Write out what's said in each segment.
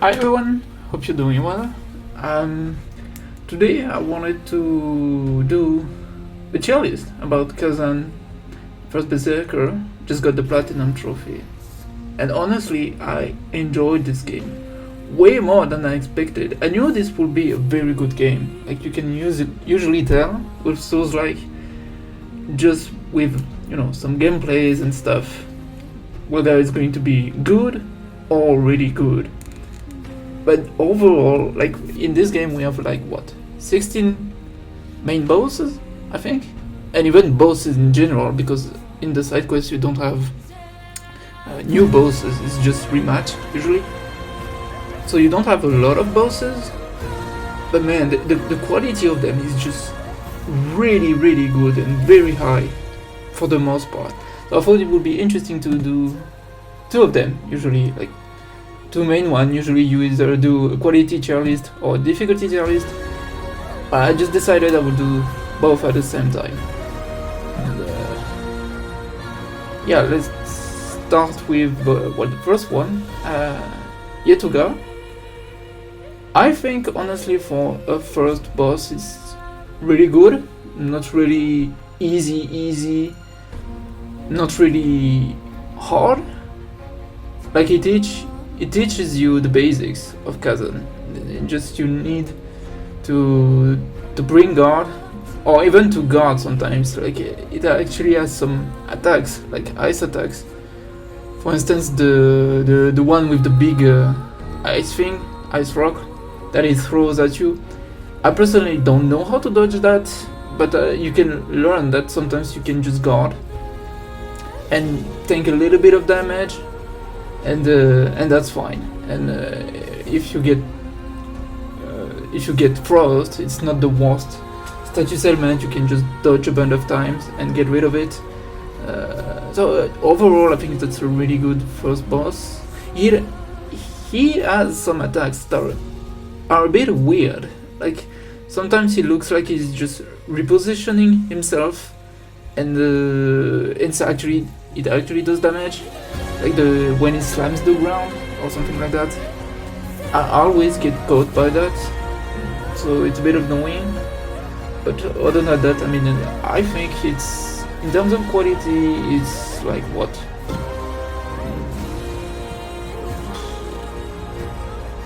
Hi everyone, hope you're doing well. Today I wanted to do a tier list about Khazan, first Berserker, just got the Platinum Trophy. And honestly, I enjoyed this game way more than I expected. I knew this would be a very good game. Like you can usually tell with Souls like just with some gameplays and stuff whether it's going to be good or really good. But overall, like in this game, we have like what 16 main bosses, I think, and even bosses in general. Because in the side quests you don't have new bosses; it's just rematch usually. So you don't have a lot of bosses. But man, the quality of them is just really good and very high for the most part. So I thought it would be interesting to do two of them usually, like. Two main one. Usually you either do a quality tier list or a difficulty tier list. I just decided I would do both at the same time. And yeah, let's start with the first one, Yetuga. I think honestly for a first boss it's really good, not really easy, not really hard. Like it teaches you the basics of Khazan. Just you need to bring guard, or even to guard sometimes. Like it actually has some attacks, like ice attacks. For instance, the one with the big ice thing, ice rock, that it throws at you. I personally don't know how to dodge that, but you can learn that sometimes you can just guard and take a little bit of damage. And that's fine. And if you get frost, it's not the worst status element. You can just dodge a bunch of times and get rid of it. So overall, I think that's a really good first boss. He has some attacks that are a bit weird. Like sometimes he looks like he's just repositioning himself, and it actually does damage. Like when it slams the ground or something like that. I always get caught by that, so it's a bit annoying. But other than that, I mean, I think it's, in terms of quality, it's like what?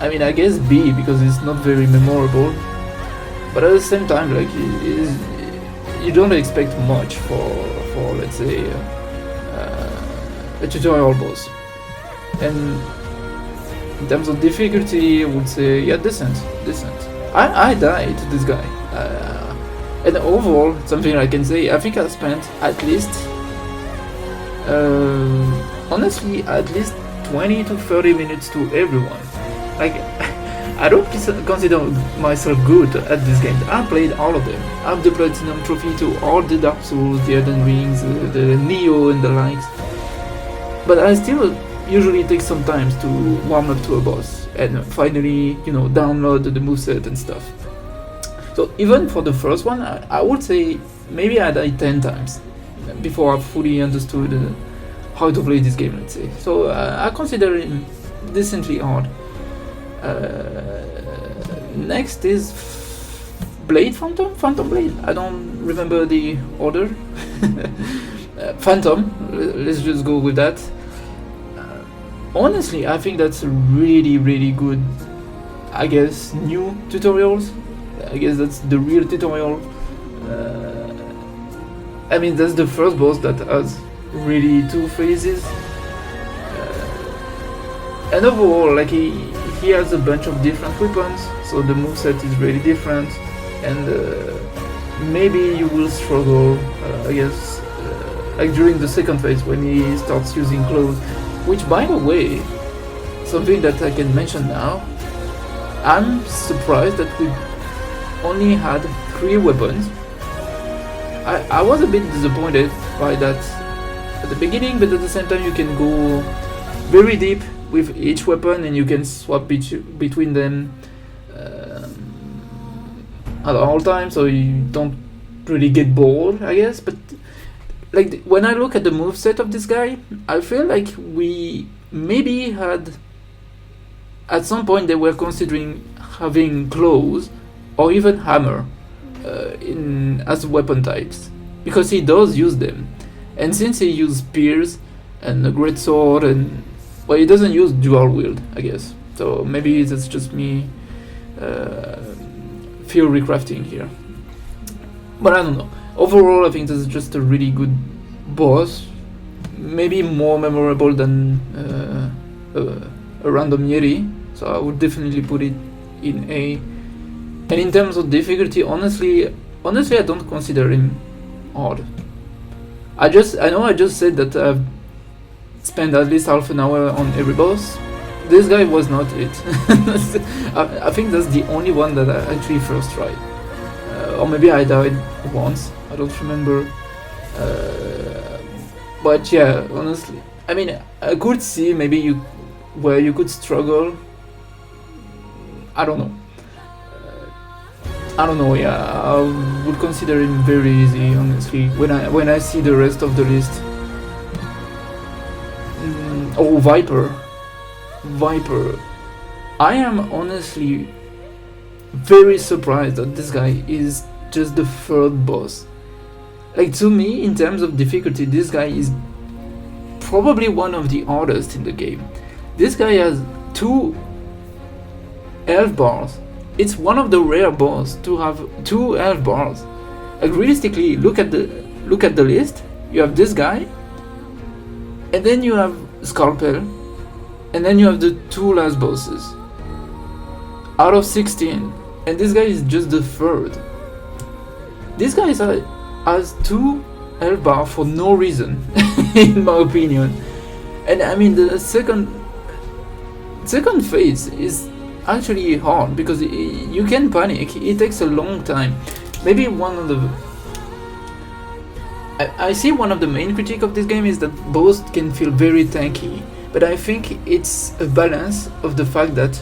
I mean, I guess B, because it's not very memorable. But at the same time, like, you don't expect much for let's say, a tutorial boss. And in terms of difficulty, I would say, yeah, decent. I died to this guy. And overall, something I can say, I think I spent at least, honestly, at least 20 to 30 minutes to everyone. Like, I don't consider myself good at this game. I played all of them. I have the Platinum Trophy to all the Dark Souls, the Elden Rings, the Neo and the likes. But I still usually take some time to warm up to a boss and finally, download the moveset and stuff. So even for the first one, I would say maybe I died 10 times before I fully understood how to play this game, let's say. So I consider it decently hard. Next is Phantom Blade. I don't remember the order. Phantom, let's just go with that. Honestly, I think that's a really good, I guess, new tutorials. I guess that's the real tutorial. I mean, that's the first boss that has really two phases. And overall, like he has a bunch of different weapons, so the moveset is really different. And maybe you will struggle, I guess, like during the second phase when he starts using claws. Which, by the way, something that I can mention now, I'm surprised that we only had 3 weapons. I was a bit disappointed by that at the beginning, but at the same time you can go very deep with each weapon and you can swap between them at all times, so you don't really get bored, I guess. But like when I look at the moveset of this guy, I feel like we maybe had at some point they were considering having claws or even hammer as weapon types, because he does use them. And since he uses spears and a great sword, and well, he doesn't use dual wield, I guess. So maybe that's just me fear recrafting here. But I don't know. Overall, I think this is just a really good boss. Maybe more memorable than a random Yeti. So I would definitely put it in A. And in terms of difficulty, honestly, I don't consider him hard. I know I just said that I've spent at least half an hour on every boss. This guy was not it. I think that's the only one that I actually first tried. Or maybe I died once, I don't remember. But yeah, honestly, I mean, I could see maybe where you could struggle. I don't know. Yeah, I would consider him very easy, honestly. When I see the rest of the list. Oh, Viper. I am honestly very surprised that this guy is just the third boss. Like, to me, in terms of difficulty, this guy is probably one of the hardest in the game. This guy has 2 health bars. It's one of the rare boss to have 2 health bars. Like, realistically, look at the list. You have this guy, and then you have Scalpel, and then you have the 2 last bosses out of 16, and this guy is just the third. This guy has 2 health bar for no reason, in my opinion. And I mean, the second phase is actually hard because you can panic. It takes a long time. Maybe one of the I see one of the main critique of this game is that boss can feel very tanky, but I think it's a balance of the fact that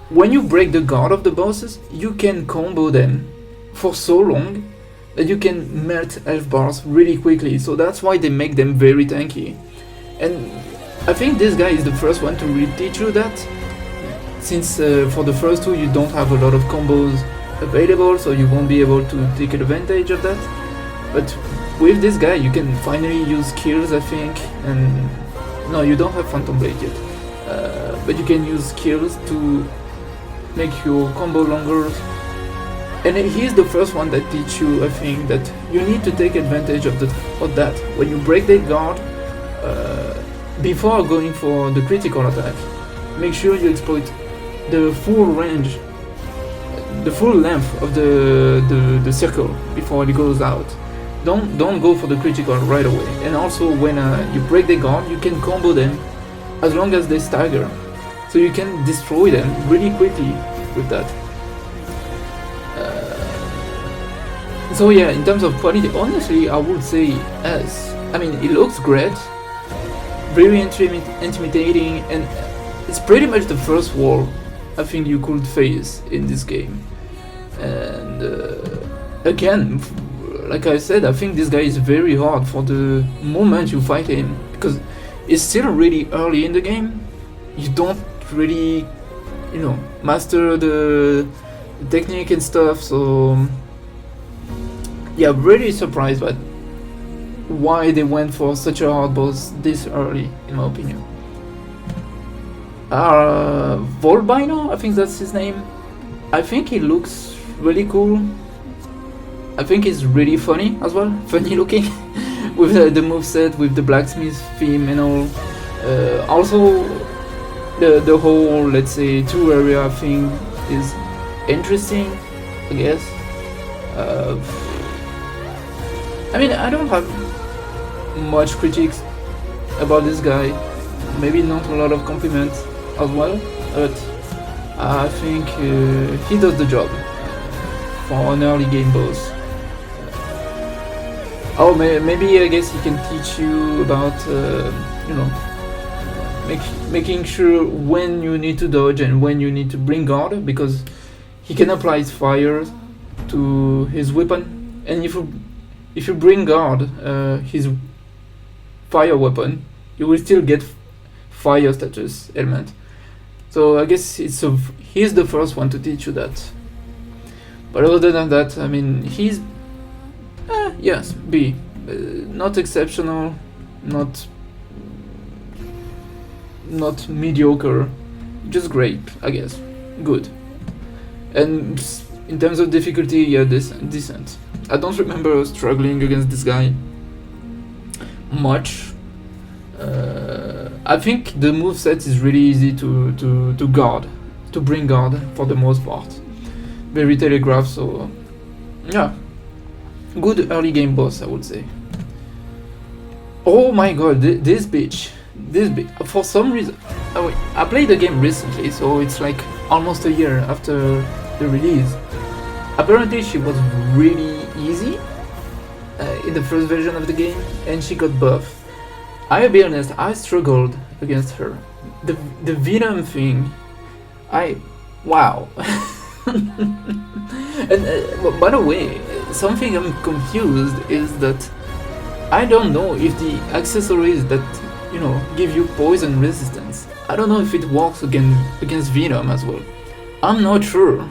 when you break the guard of the bosses, you can combo them for so long that you can melt health bars really quickly. So that's why they make them very tanky. And I think this guy is the first one to really teach you that, since for the first 2 you don't have a lot of combos available, so you won't be able to take advantage of that. But with this guy you can finally use skills, I think, and no, you don't have Phantom Blade yet, but you can use skills to make your combo longer. And he's the first one that teach you, I think, that you need to take advantage of that. When you break the guard, before going for the critical attack, make sure you exploit the full range, the full length of the circle before it goes out. Don't go for the critical right away. And also when you break the guard, you can combo them as long as they stagger, so you can destroy them really quickly with that. So yeah, in terms of quality, honestly, I would say S. I mean, it looks great, very intimidating, and it's pretty much the first wall I think you could face in this game. And again, like I said, I think this guy is very hard for the moment you fight him, because it's still really early in the game. You don't really, master the technique and stuff, so yeah, really surprised by why they went for such a hard boss this early, in my opinion. Volbino, I think that's his name. I think he looks really cool. I think he's really funny as well, funny looking, with the moveset, with the blacksmith theme and all. Also, the whole, let's say, 2 area thing is interesting, I guess. I mean, I don't have much critiques about this guy. Maybe not a lot of compliments as well, but I think he does the job for an early game boss. Maybe I guess he can teach you about, making sure when you need to dodge and when you need to bring guard, because he can apply fire to his weapon, and if you bring guard his fire weapon, you will still get fire status element. So I guess he's the first one to teach you that. But other than that, I mean, he's yes, B. Not exceptional, not mediocre, just great, I guess. Good. And in terms of difficulty, yeah, decent. I don't remember struggling against this guy much. I think the moveset is really easy to bring guard for the most part. Very telegraphed, so yeah. Good early game boss, I would say. Oh my god, this bitch. For some reason, I played the game recently, so it's like almost a year after the release. Apparently she was really easy in the first version of the game, and she got buffed. I'll be honest, I struggled against her. The Venom thing, wow. And by the way, something I'm confused is that I don't know if the accessories that give you poison resistance, I don't know if it works against Venom as well. I'm not sure,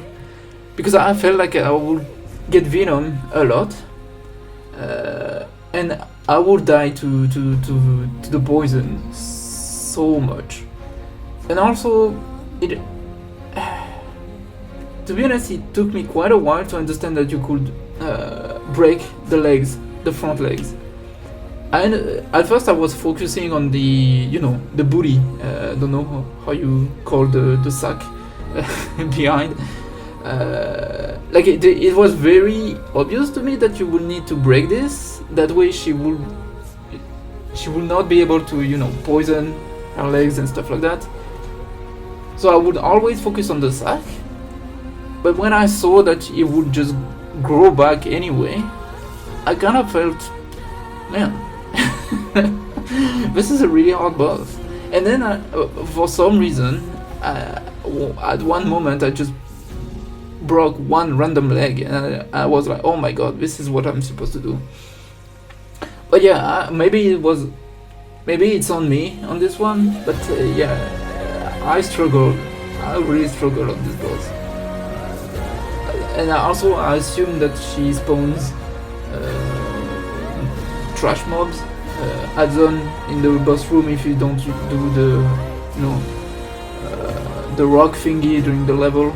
because I felt like I would get Venom a lot, and I would die to the poison so much. And also, to be honest, it took me quite a while to understand that you could break the front legs. And at first I was focusing on the booty. I don't know how you call the sack behind. Like it was very obvious to me that you would need to break this. That way she will not be able to poison her legs and stuff like that. So I would always focus on the sack. But when I saw that it would just grow back anyway, I kind of felt, man, this is a really hard boss. And then for some reason, at one moment I just broke one random leg, and I was like, oh my god, this is what I'm supposed to do. But yeah, maybe it's on me on this one, but yeah, I really struggled on this boss. And also I assume that she spawns trash mobs, adds-on in the boss room if you don't do the rock thingy during the level.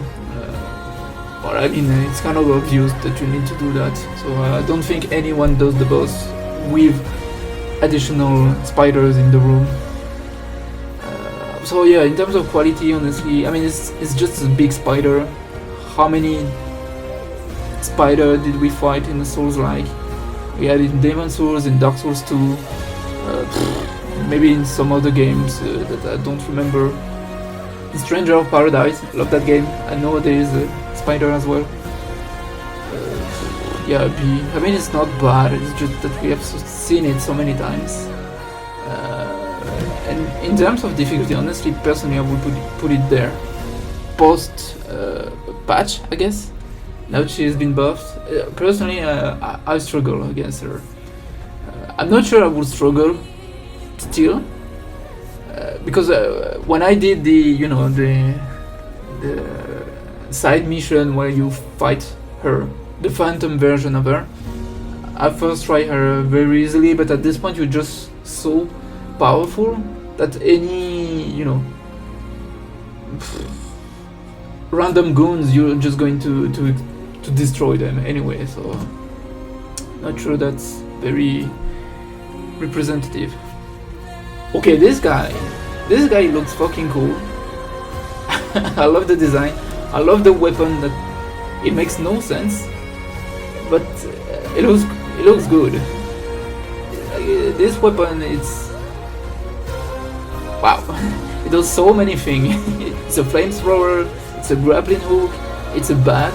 But I mean, it's kind of obvious that you need to do that. So I don't think anyone does the boss with additional spiders in the room. So yeah, in terms of quality, honestly, I mean, it's just a big spider. How many spider did we fight in the Souls-like? We had it in Demon Souls, in Dark Souls 2, maybe in some other games that I don't remember. In Stranger of Paradise, love that game. I know there is a spider as well. Yeah, I mean, it's not bad, it's just that we have seen it so many times. And in terms of difficulty, honestly, personally, I would put it there. Post patch, I guess. Now that she has been buffed, personally, I struggle against her. I'm not sure I would struggle still, because when I did the side mission where you fight her, the phantom version of her, I first tried her very easily, but at this point you're just so powerful that any random goons, you're just going to destroy them anyway, so not sure that's very representative. Okay, this guy looks fucking cool. I love the design, I love the weapon, that it makes no sense, but it looks good. This weapon, it's wow. It does so many things. It's a flamethrower, it's a grappling hook, it's a bat.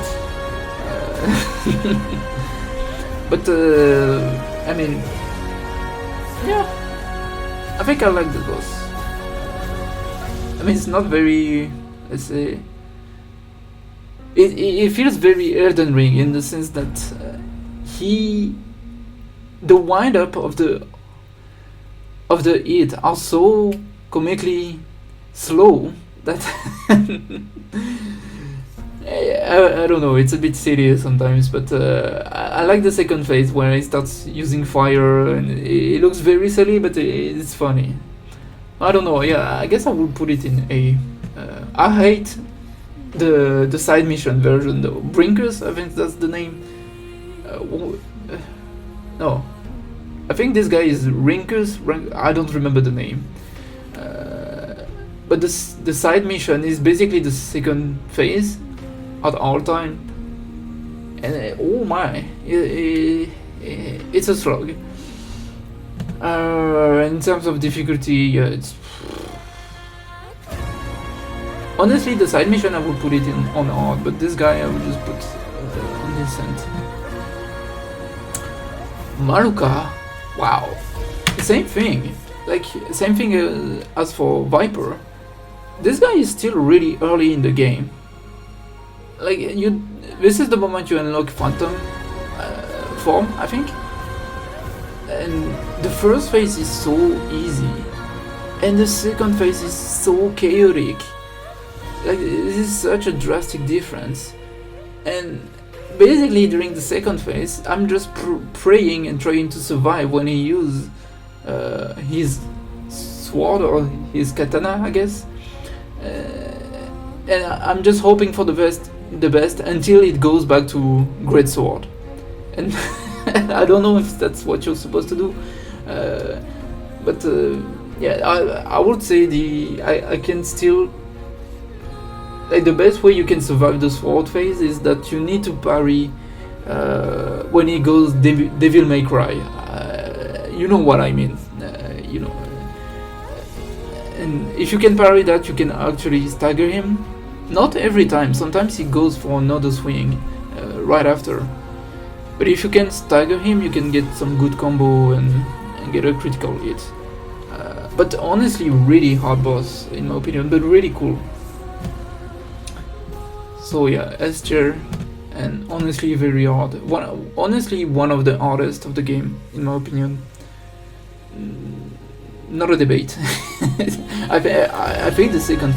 But I mean, yeah, I think I like the boss. I mean, it's not very, let's say, it feels very Elden Ring in the sense that the wind up of the hit are so comically slow That I don't know, it's a bit silly sometimes, but I like the second phase where he starts using fire, and it looks very silly, but it's funny. I don't know, yeah, I guess I would put it in A. I hate the side mission version though. Brinkers, I think that's the name. No, I think this guy is Rinkers. I don't remember the name. But the side mission is basically the second phase at all time, and oh my, it's a slog. In terms of difficulty, yeah, it's honestly the side mission I would put it on hard, but this guy I would just put on decent. Maruka, wow, same thing, like same thing as for Viper. This guy is still really early in the game. Like this is the moment you unlock Phantom form, I think. And the first phase is so easy, and the second phase is so chaotic. Like this is such a drastic difference. And basically during the second phase, I'm just praying and trying to survive when he uses his sword or his katana, I guess. And I'm just hoping for the best until it goes back to Great Sword. And I don't know if that's what you're supposed to do, but yeah, I would say I can still, like, the best way you can survive the sword phase is that you need to parry when he goes Devil May Cry. You know what I mean, you know. And if you can parry that, you can actually stagger him. Not every time, sometimes he goes for another swing right after. But if you can stagger him, you can get some good combo and get a critical hit. But honestly, really hard boss in my opinion, but really cool. So yeah, S tier, and honestly very hard. Honestly, one of the hardest of the game in my opinion. Not a debate. I think the second,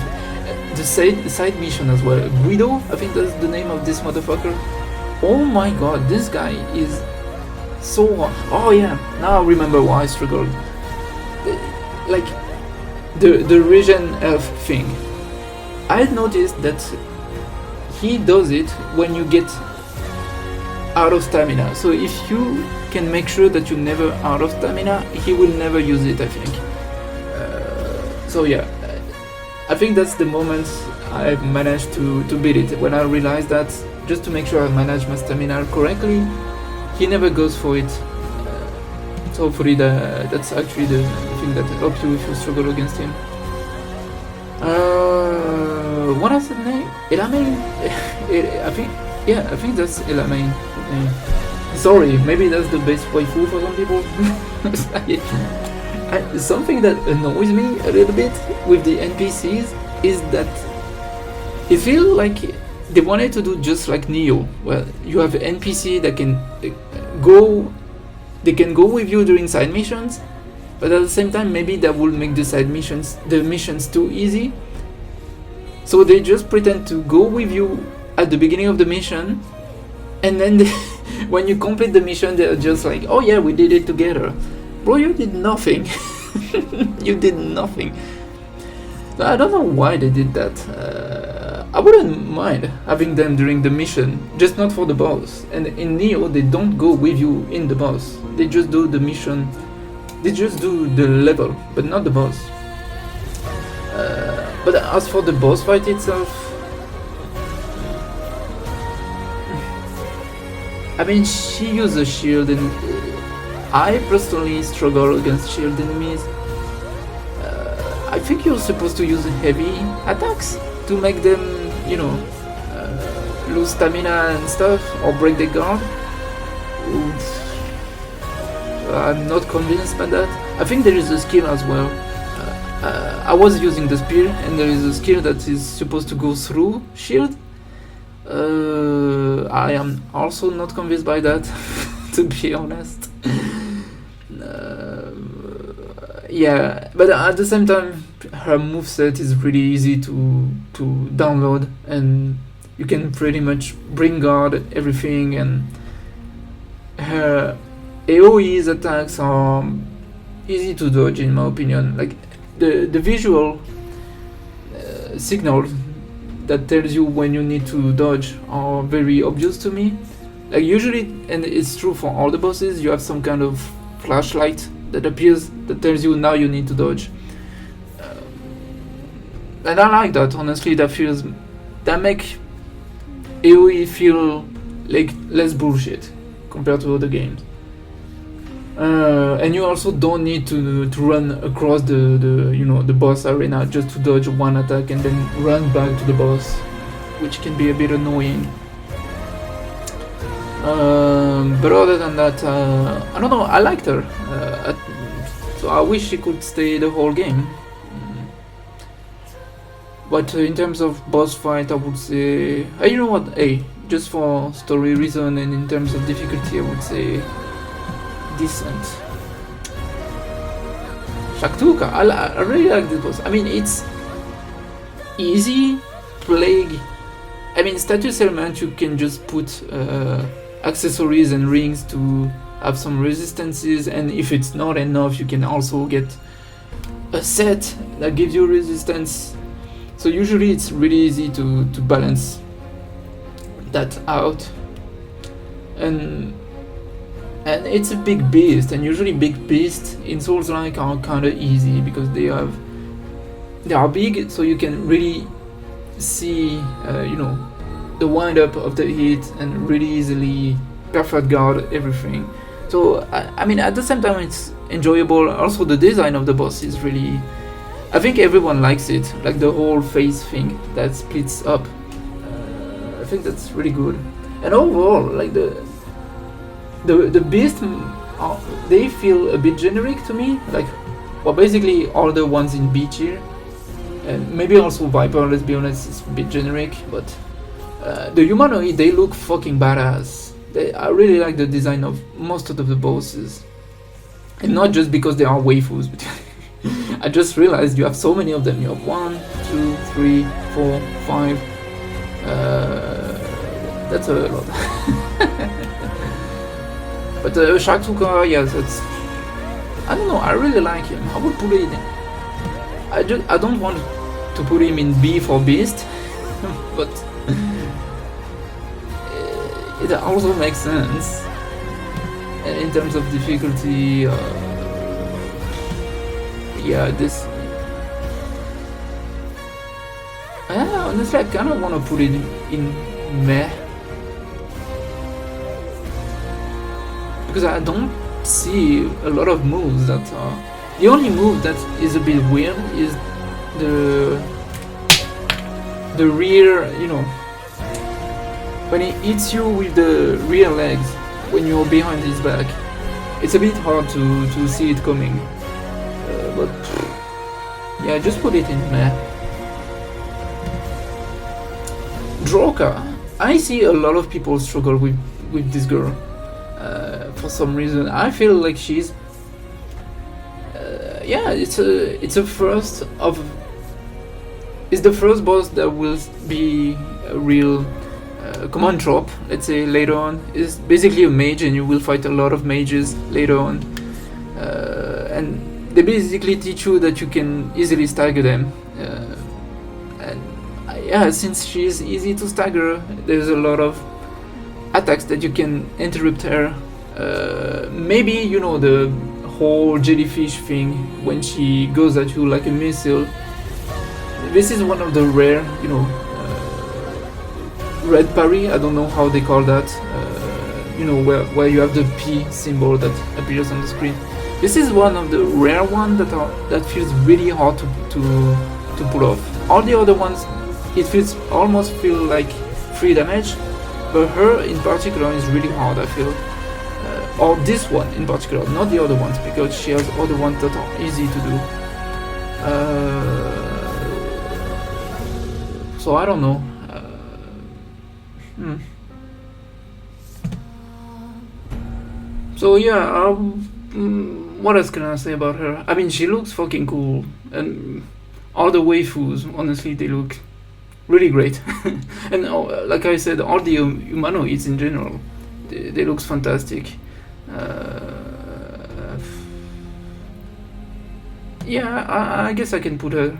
the side mission as well. Guido, I think that's the name of this motherfucker. Oh my god, this guy is so hard. Oh yeah, now I remember why I struggled. Like the region elf thing. I noticed that he does it when you get out of stamina. So if you can make sure that you're never out of stamina, he will never use it, I think. So yeah, I think that's the moment I've managed to beat it, when I realized that just to make sure I manage my stamina correctly, he never goes for it. So hopefully that's actually the thing that helps you if you struggle against him. What is the name? Elaine? I think that's Elaine. Sorry, maybe that's the best waifu for some people. Something that annoys me a little bit with the NPCs is that I feel like they wanted to do just like Neo. Well, you have an NPC that can go with you during side missions, but at the same time maybe that would make the missions too easy. So they just pretend to go with you at the beginning of the mission, and then when you complete the mission, they're just like, oh yeah, we did it together. Bro, you did nothing. You did nothing. I don't know why they did that. I wouldn't mind having them during the mission, just not for the boss. And in Neo, they don't go with you in the boss. They just do the mission. They just do the level, but not the boss. But as for the boss fight itself, I mean, she uses a shield, and I personally struggle against shield enemies. I think you're supposed to use heavy attacks to make them, lose stamina and stuff, or break the guard. I'm not convinced by that. I think there is a skill as well. I was using the spear, and there is a skill that is supposed to go through shield. I am also not convinced by that, to be honest. Yeah, but at the same time, her moveset is really easy to download, and you can pretty much bring guard everything, and her AoE's attacks are easy to dodge in my opinion. Like the visual signals that tells you when you need to dodge are very obvious to me. Like usually, and it's true for all the bosses, you have some kind of flashlight that appears that tells you now you need to dodge. And I like that, honestly. That make AoE feel like less bullshit compared to other games. And you also don't need to run across the boss arena just to dodge one attack and then run back to the boss, which can be a bit annoying. But other than that, I don't know, I liked her. So I wish she could stay the whole game. But in terms of boss fight, I would say... you know what? Hey, just for story reason and in terms of difficulty, I would say... decent. Shaktuka, I really like this boss. I mean, it's easy, plague. I mean, status element, you can just put accessories and rings to have some resistances, and if it's not enough, you can also get a set that gives you resistance. So usually it's really easy to balance that out. And it's a big beast, and usually big beasts in Souls-like are kinda easy because they are big, so you can really see the wind up of the hit and really easily perfect guard everything. So I mean, at the same time it's enjoyable. Also the design of the boss is really, I think everyone likes it, like the whole face thing that splits up. I think that's really good. And overall, like the beasts, they feel a bit generic to me. Like, well, basically all the ones in B tier, and maybe also Viper, let's be honest, is a bit generic, but the humanoid, they look fucking badass. I really like the design of most of the bosses. And not just because they are waifus, but I just realized you have so many of them. You have 1, 2, 3, 4, 5. That's a lot. But Shaktuka, yes, it's... I don't know, I really like him. I would put it in... I don't want to put him in B for Beast, but... it also makes sense. In terms of difficulty, yeah, this... honestly, I kind of want to put it in meh. Because I don't see a lot of moves that are... The only move that is a bit weird is the rear, when he hits you with the rear legs when you're behind his back. It's a bit hard to see it coming. But yeah, just put it in meh. Droka. I see a lot of people struggle with this girl. For some reason, I feel like she's it's the first boss that will be a real command drop, let's say, later on. Is basically a mage, and you will fight a lot of mages later on, and they basically teach you that you can easily stagger them, and since she is easy to stagger, there's a lot of attacks that you can interrupt her. Maybe the whole jellyfish thing when she goes at you like a missile. This is one of the rare, red parry. I don't know how they call that. Where you have the P symbol that appears on the screen. This is one of the rare ones that feels really hard to pull off. All the other ones, it almost feel like free damage, but her in particular is really hard, I feel. Or this one in particular, not the other ones, because she has other ones that are easy to do. So I don't know. So yeah, what else can I say about her? I mean, she looks fucking cool, and all the waifus, honestly, they look really great. And like I said, all the humanoids in general, they looks fantastic. Yeah, I guess I can put her.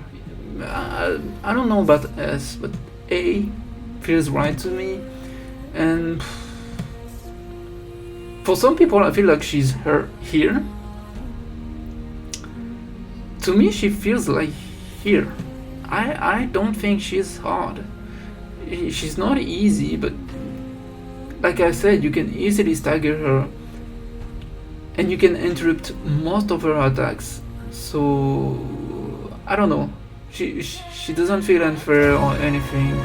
I don't know about S, but A feels right to me. And for some people, I feel like she's here. To me, she feels like here. I don't think she's hard. She's not easy, but like I said, you can easily stagger her, and you can interrupt most of her attacks. So I don't know. She doesn't feel unfair or anything.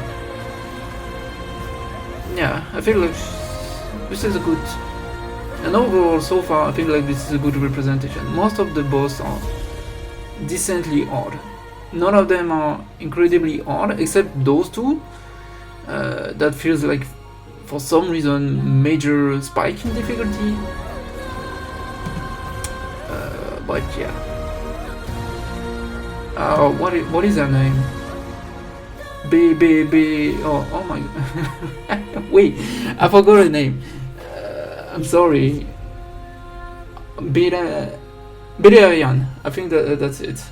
Yeah, I feel like this is a good. And overall, so far, I feel like this is a good representation. Most of the boss are decently odd. None of them are incredibly odd, except those two. That feels like, for some reason, major spike in difficulty. But yeah. What is her name? Oh my. Wait, I forgot her name. I'm sorry. Berian. I think that's it.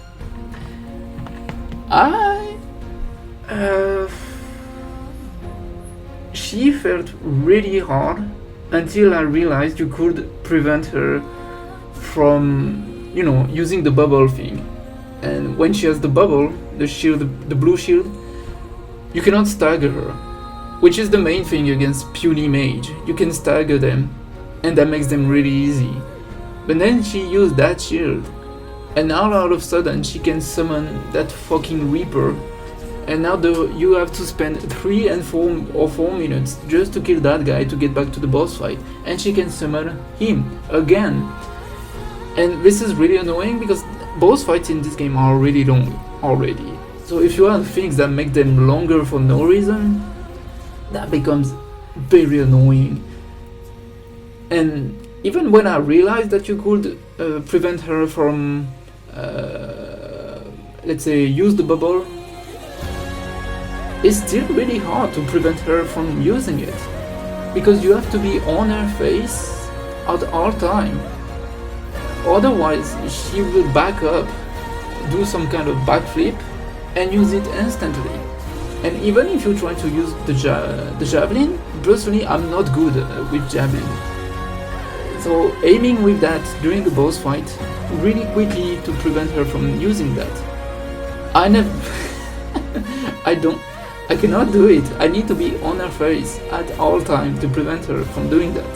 She felt really hard until I realized you could prevent her from, using the bubble thing. And when she has the bubble, the shield, the blue shield, you cannot stagger her, which is the main thing against puny mage. You can stagger them, and that makes them really easy. But then she used that shield, and now all of a sudden she can summon that fucking Reaper, and now you have to spend 3 and 4 minutes just to kill that guy to get back to the boss fight, and she can summon him again. And this is really annoying because boss fights in this game are really long already. So if you add things that make them longer for no reason, that becomes very annoying. And even when I realized that you could prevent her from, let's say, use the bubble, it's still really hard to prevent her from using it, because you have to be on her face at all time. Otherwise, she will back up, do some kind of backflip, and use it instantly. And even if you try to use the javelin, personally, I'm not good with javelin. So aiming with that during a boss fight really quickly to prevent her from using that. I cannot do it. I need to be on her face at all time to prevent her from doing that.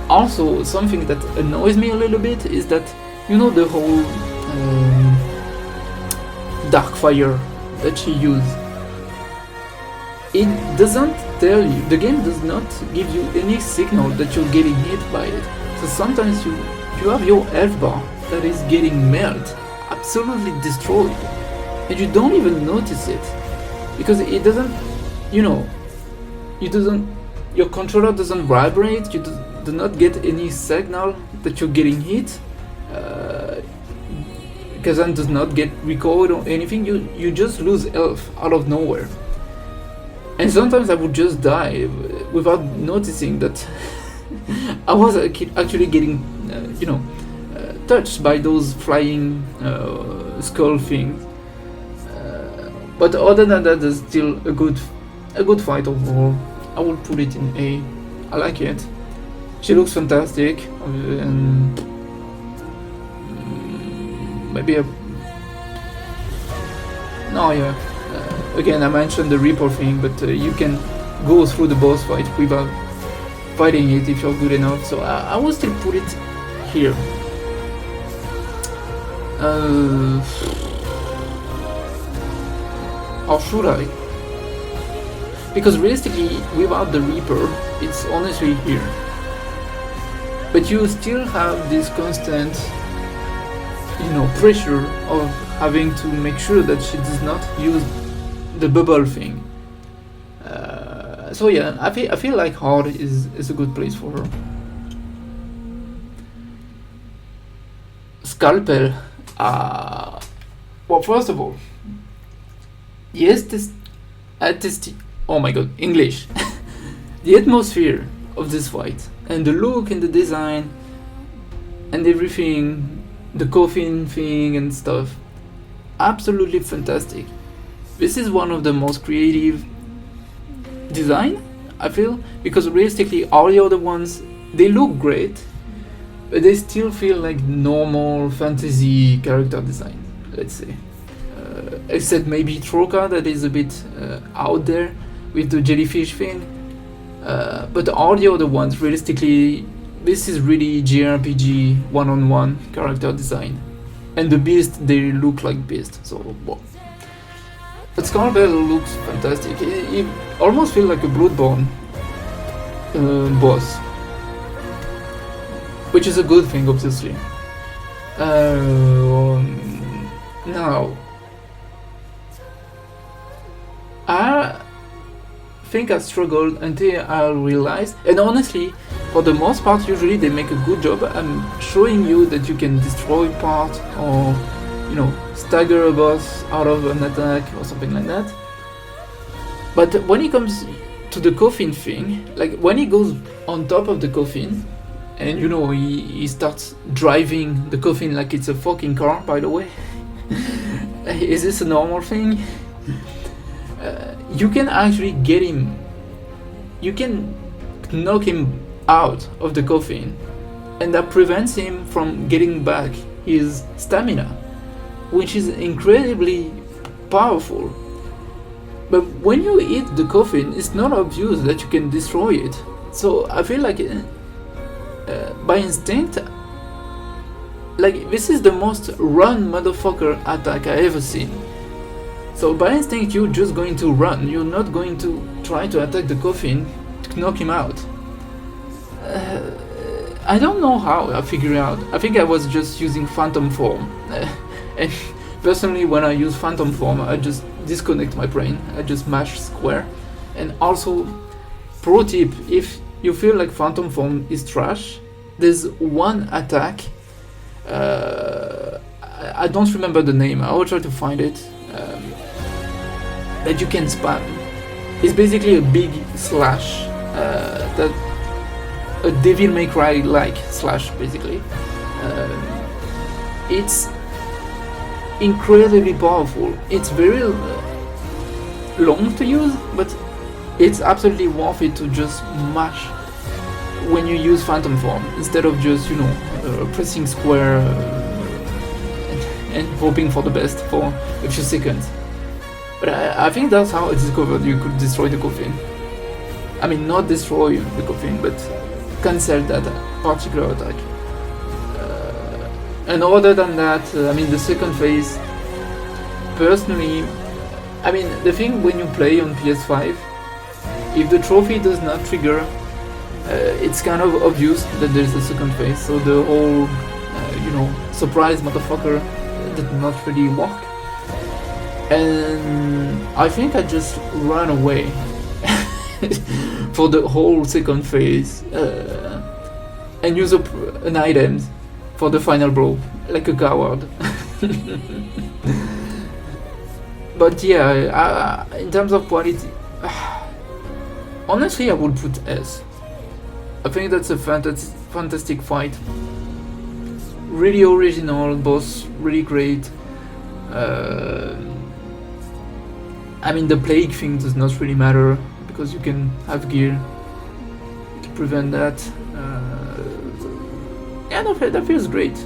Also, something that annoys me a little bit is that, the whole dark fire that she used. It doesn't tell you, the game does not give you any signal that you're getting hit by it. So sometimes you have your health bar that is getting melted, absolutely destroyed, and you don't even notice it, because it doesn't, your controller doesn't vibrate, you do not get any signal that you're getting hit. Khazan does not get recoiled or anything, you just lose health out of nowhere. And sometimes I would just die without noticing that I was actually getting, touched by those flying skull things. But other than that, there's still a good fight overall. I would put it in A. I like it. She looks fantastic, and maybe again, I mentioned the Reaper thing, but you can go through the boss fight without fighting it if you're good enough. So I will still put it here. Or should I? Because realistically, without the Reaper, it's honestly here. But you still have this constant, pressure of having to make sure that she does not use the bubble thing. So yeah, I feel like hard is a good place for her. scalpel. Well, first of all, yes, oh my god, English. The atmosphere of this fight and the look and the design and everything, the coffin thing and stuff, absolutely fantastic. This is one of the most creative design, I feel, because realistically all the other ones, they look great, but they still feel like normal fantasy character design, let's say. Except maybe Troka, that is a bit out there with the jellyfish thing. But all the other ones, realistically, this is really JRPG one-on-one character design. And the beast, they look like beasts, so well. But Scalpel looks fantastic. It almost feels like a Bloodborne boss, which is a good thing, obviously. Now, I think I struggled until I realized, and honestly, for the most part, usually they make a good job. I'm showing you that you can destroy part or, you know, stagger a boss out of an attack or something like that. But when it comes to the coffin thing, like when he goes on top of the coffin, and you know, he starts driving the coffin like it's a fucking car, by the way. Is this a normal thing? You can actually get him, you can knock him out of the coffin, and that prevents him from getting back his stamina, which is incredibly powerful. But when you hit the coffin, it's not obvious that you can destroy it. So I feel like by instinct, like this is the most run motherfucker attack I ever seen. So by instinct you're just going to run, you're not going to try to attack the coffin to knock him out. I don't know how I figured out. I think I was just using phantom form. And personally when I use phantom form I just disconnect my brain, I just mash square. And also, pro tip, if you feel like phantom form is trash, there's one attack, I don't remember the name, I will try to find it, that you can spam. It's basically a big slash, that a Devil May Cry like slash basically. It's incredibly powerful. It's very long to use, but it's absolutely worth it to just mash when you use phantom form instead of just, you know, pressing square and hoping for the best for a few seconds. But I think that's how I discovered you could destroy the coffin. I mean, not destroy the coffin, but cancel that particular attack. And other than that, I mean, the second phase, personally, I mean, the thing when you play on PS5, if the trophy does not trigger, it's kind of obvious that there's a second phase, so the whole, you know, surprise motherfucker did not really work. And I think I just ran away for the whole second phase and use up an item for the final blow, like a coward. But yeah, in terms of quality, honestly I would put S. I think that's a fantastic fight. Really original, boss really great. I mean, the plague thing does not really matter because you can have gear to prevent that. Yeah, that feels great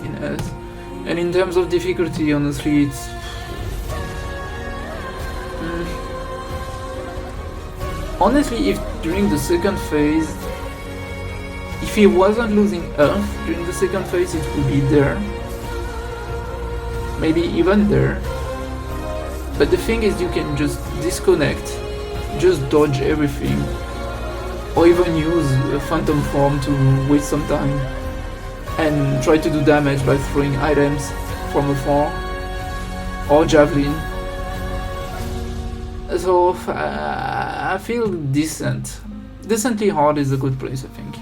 in S. And in terms of difficulty, honestly, it's honestly, if during the second phase, if he wasn't losing health during the second phase, it would be there. Maybe even there. But the thing is, you can just disconnect, just dodge everything, or even use a phantom form to waste some time and try to do damage by throwing items from afar, or javelin. So I feel decent. Decently hard is a good place, I think.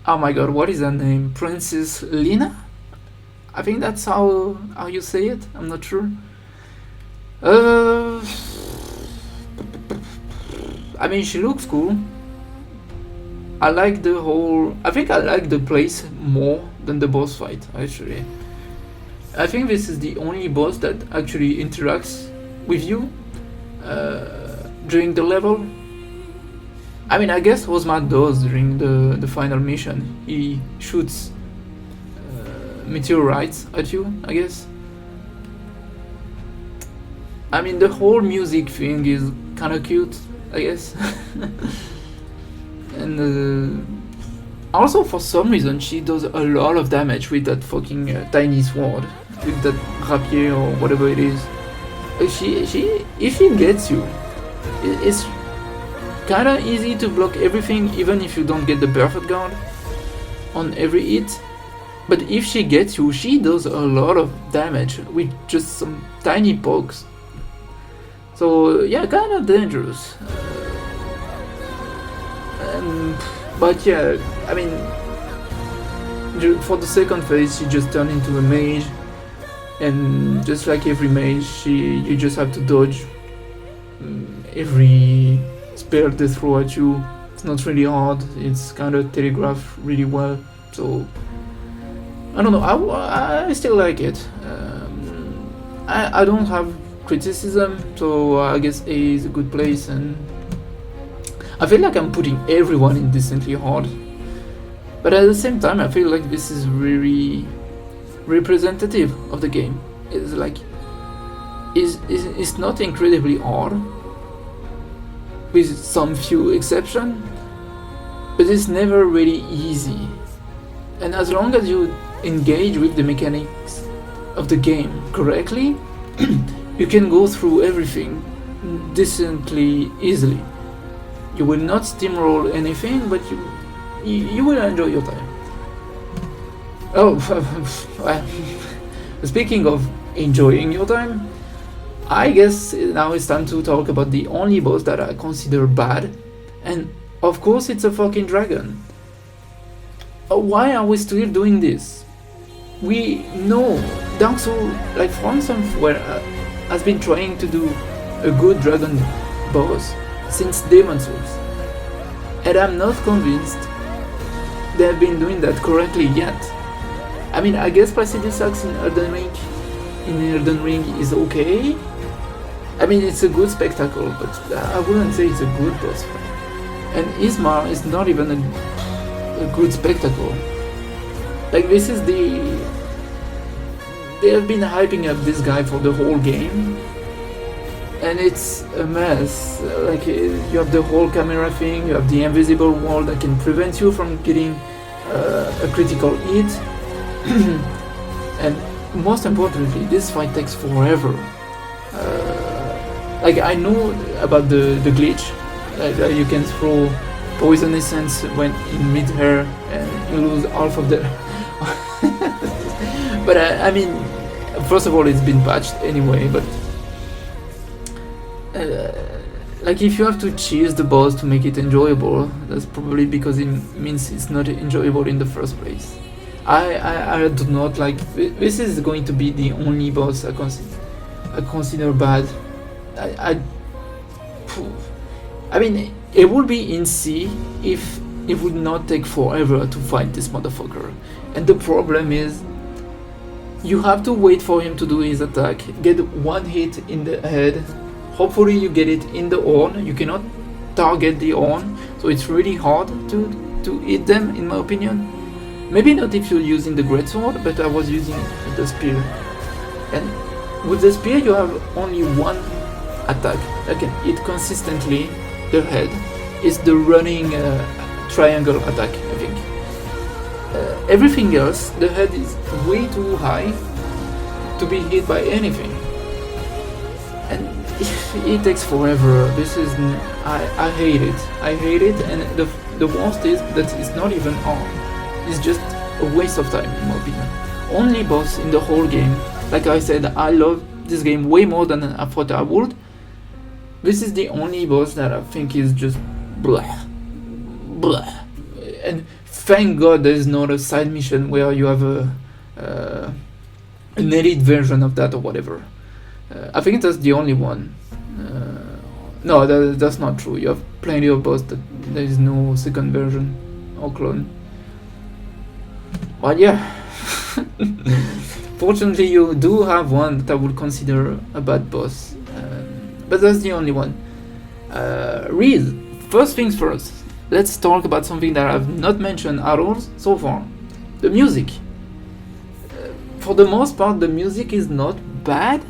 oh my god, what is her name? Princess Lina? I think that's how you say it. I'm not sure. I mean, she looks cool. I like the whole. I think I like the place more than the boss fight. Actually, I think this is the only boss that actually interacts with you during the level. I mean, I guess Osmar does during the final mission. He shoots meteorites at you, I guess. I mean, the whole music thing is kind of cute, I guess. And also, for some reason, she does a lot of damage with that fucking tiny sword, with that rapier or whatever it is. If she gets you, it's kind of easy to block everything, even if you don't get the perfect guard on every hit. But if she gets you, she does a lot of damage with just some tiny pokes. So yeah, kind of dangerous. But yeah, I mean, for the second phase, she just turned into a mage, and just like every mage, you just have to dodge every spell they throw at you. It's not really hard. It's kind of telegraphed really well. So I don't know. I still like it. I don't have criticism, so I guess A is a good place, and I feel like I'm putting everyone in decently hard, but at the same time I feel like this is very representative of the game. It's like it's not incredibly hard, with some few exceptions, but it's never really easy. And as long as you engage with the mechanics of the game correctly, you can go through everything decently easily. You will not steamroll anything, but you will enjoy your time. Oh, speaking of enjoying your time, I guess now it's time to talk about the only boss that I consider bad, and of course it's a fucking dragon. Why are we still doing this? We know Dark Souls, like From Software, has been trying to do a good dragon boss since Demon Souls, and I'm not convinced they have been doing that correctly yet. I mean, I guess Placidusax in Elden Ring is okay. I mean, it's a good spectacle, but I wouldn't say it's a good boss fight. And Ismar is not even a good spectacle. Like, this is they have been hyping up this guy for the whole game, and it's a mess. Like, you have the whole camera thing, you have the invisible wall that can prevent you from getting a critical hit, and most importantly, this fight takes forever. Like, I know about the glitch, that you can throw poison essence when in mid-air and you lose half of the but I mean, first of all, it's been patched anyway, but like, if you have to cheese the boss to make it enjoyable, that's probably because it means it's not enjoyable in the first place. I do not like. This is going to be the only boss I consider bad. I mean, it would be in C if it would not take forever to fight this motherfucker. And the problem is, you have to wait for him to do his attack, get one hit in the head, hopefully you get it in the horn. You cannot target the horn, so it's really hard to hit them, in my opinion. Maybe not if you're using the greatsword, but I was using the spear. And with the spear you have only one attack that can hit consistently the head. It's the running triangle attack, I think. Everything else, the head is way too high to be hit by anything, and it takes forever. This is I hate it. I hate it, and the worst is that it's not even on. It's just a waste of time, in my opinion. Only boss in the whole game. Like I said, I love this game way more than I thought I would. This is the only boss that I think is just blah, blah. And thank God there's not a side mission where you have an elite version of that or whatever. I think that's the only one. No, that's not true. You have plenty of boss that there is no second version or clone. But yeah, fortunately you do have one that I would consider a bad boss. But that's the only one. Reed, first things first, let's talk about something that I've not mentioned at all so far. The music. For the most part, the music is not bad,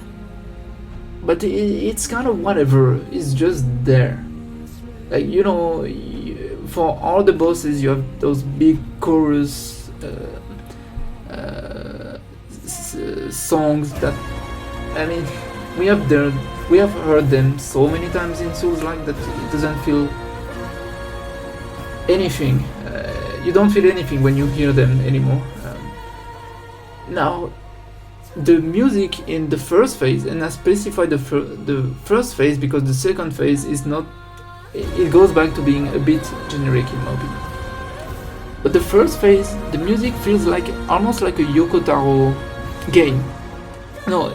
but it's kind of whatever. It's just there. Like, you know, for all the bosses, you have those big chorus songs that, I mean, we have heard them so many times in Souls like that it doesn't feel anything. You don't feel anything when you hear them anymore. Now, the music in the first phase, and I specify the first phase because the second phase is not. It goes back to being a bit generic in my opinion. But the first phase, the music feels like almost like a Yoko Taro game. No,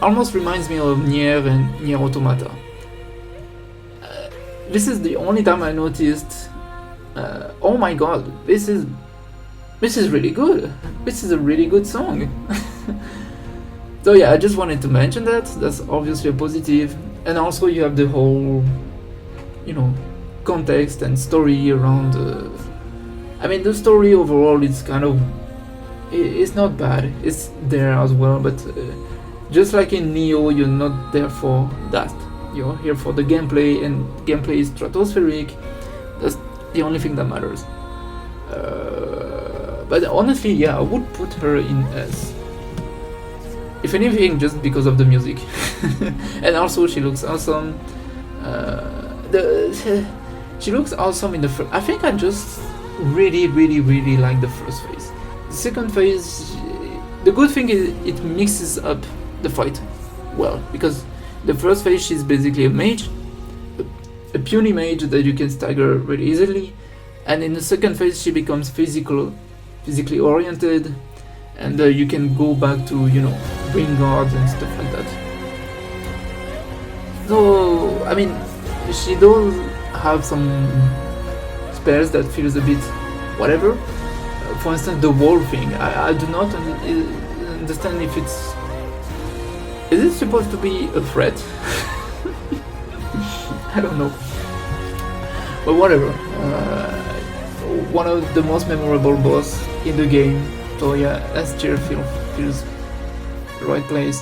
almost reminds me of Nier and Nier Automata. This is the only time I noticed. Oh my god, this is really good. This is a really good song. So yeah, I just wanted to mention that. That's obviously a positive. And also you have the whole, you know, context and story around. I mean, the story overall is kind of. It's not bad. It's there as well, but just like in Neo, you're not there for that. You're here for the gameplay, and gameplay is stratospheric. That's the only thing that matters. But honestly, yeah, I would put her in S. If anything, just because of the music. And also, she looks awesome. She looks awesome in the first. I think I just really like the first phase. The second phase, the good thing is it mixes up the fight well, because the first phase she's basically a mage, a puny mage that you can stagger really easily, and in the second phase she becomes physically oriented, and you can go back to, you know, bring guards and stuff like that. So I mean, she does have some spells that feels a bit whatever. For instance, the wall thing. I do not understand if it's. Is it supposed to be a threat? I don't know. But whatever. One of the most memorable boss in the game. So yeah, S tier feels the right place.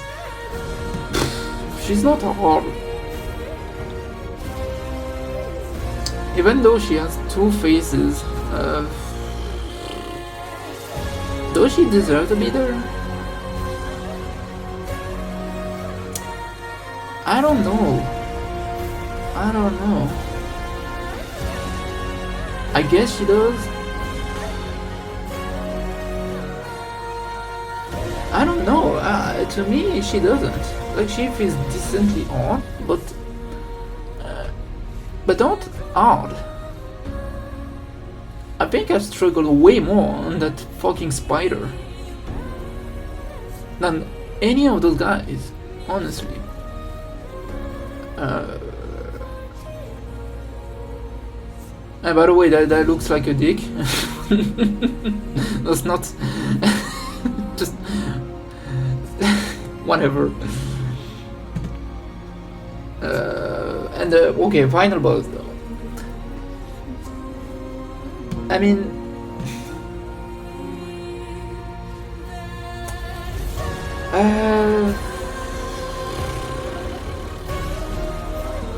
She's not hard. Even though she has two faces, does she deserve to be there? I don't know. I guess she does. I don't know. To me, she doesn't. Like, she feels decently odd, but not odd. I think I've struggled way more on that fucking spider than any of those guys, honestly. And by the way, that looks like a dick. That's not just whatever. And okay, final boss though. I mean,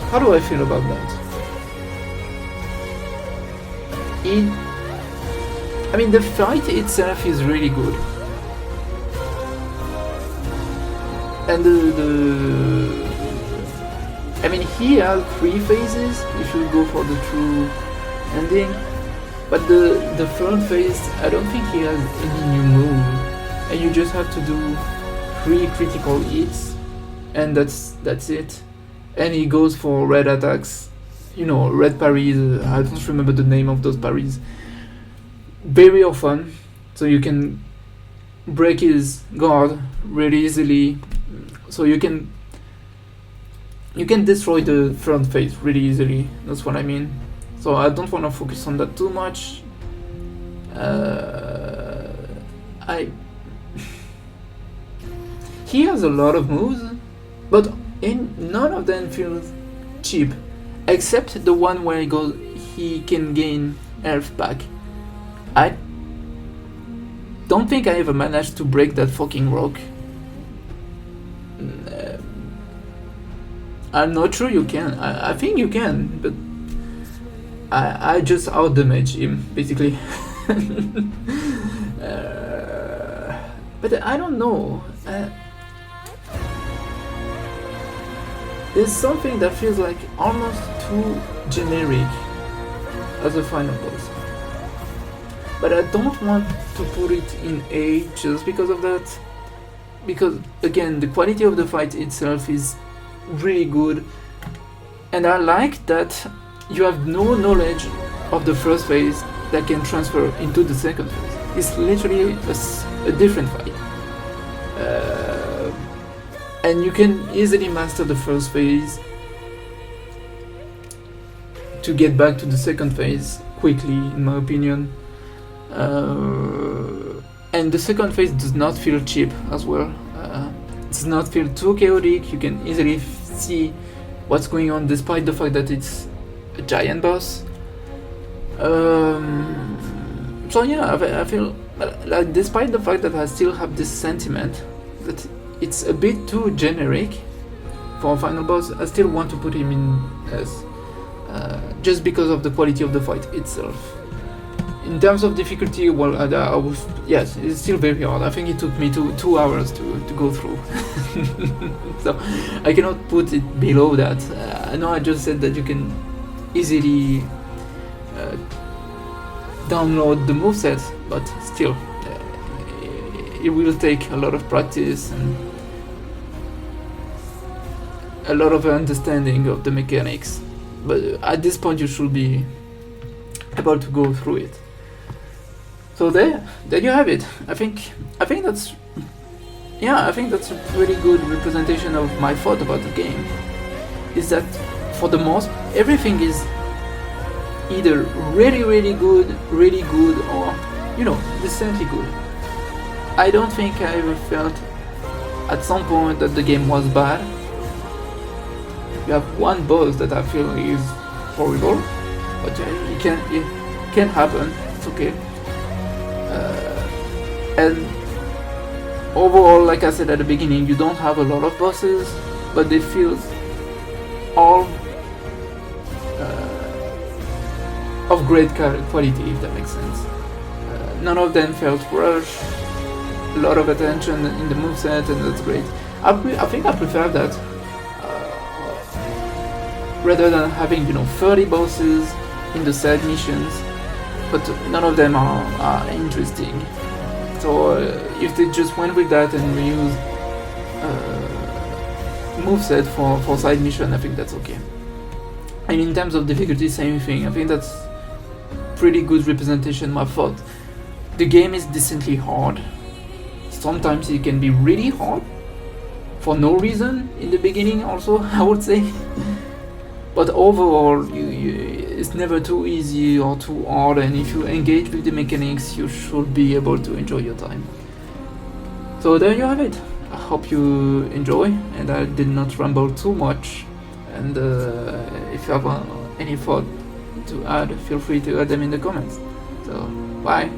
how do I feel about that? I mean, the fight itself is really good, and I mean, he has 3 phases if you go for the true ending. But the third phase, I don't think he has any new move, and you just have to do 3 critical hits, and that's it. And he goes for red attacks, you know, red parries. I don't remember the name of those parries. very often, so you can break his guard really easily, so you can destroy the front face really easily. That's what I mean. So I don't want to focus on that too much. He has a lot of moves, but none of them feels cheap, except the one where he can gain health back. I don't think I ever managed to break that fucking rock. I'm not sure you can. I think you can, but I just out damage him basically. But I don't know. There's something that feels like almost too generic as a final boss. But I don't want to put it in A just because of that. Because again, the quality of the fight itself is really good. And I like that you have no knowledge of the first phase that can transfer into the second phase. It's literally a different fight. And you can easily master the first phase to get back to the second phase quickly, in my opinion. And the second phase does not feel cheap as well. It does not feel too chaotic. You can easily see what's going on despite the fact that it's a giant boss. So yeah, I feel like despite the fact that I still have this sentiment that it's a bit too generic for a final boss, I still want to put him in S, just because of the quality of the fight itself. In terms of difficulty, well, yes, it's still very hard. I think it took me 2 hours to go through. So I cannot put it below that. I know I just said that you can easily download the moveset, but still, it will take a lot of practice and a lot of understanding of the mechanics. But at this point, you should be able to go through it. So there you have it. I think that's a pretty good representation of my thought about the game. Is that for the most, everything is either really good, or decently good. I don't think I ever felt at some point that the game was bad. You have one boss that I feel is horrible, but it can happen. It's okay. And overall, like I said at the beginning, you don't have a lot of bosses, but they feel all of great quality, if that makes sense. None of them felt rushed. A lot of attention in the moveset, and that's great. I think I prefer that rather than having 30 bosses in the side missions, but none of them are interesting. So if they just went with that and reused moveset for side mission, I think that's okay. And in terms of difficulty, same thing. I think that's pretty good representation. I thought the game is decently hard. Sometimes it can be really hard for no reason in the beginning also, I would say. But overall, it's never too easy or too hard, and if you engage with the mechanics, you should be able to enjoy your time. So there you have it. I hope you enjoy, and I did not ramble too much. And if you have any thought to add, feel free to add them in the comments. So, bye.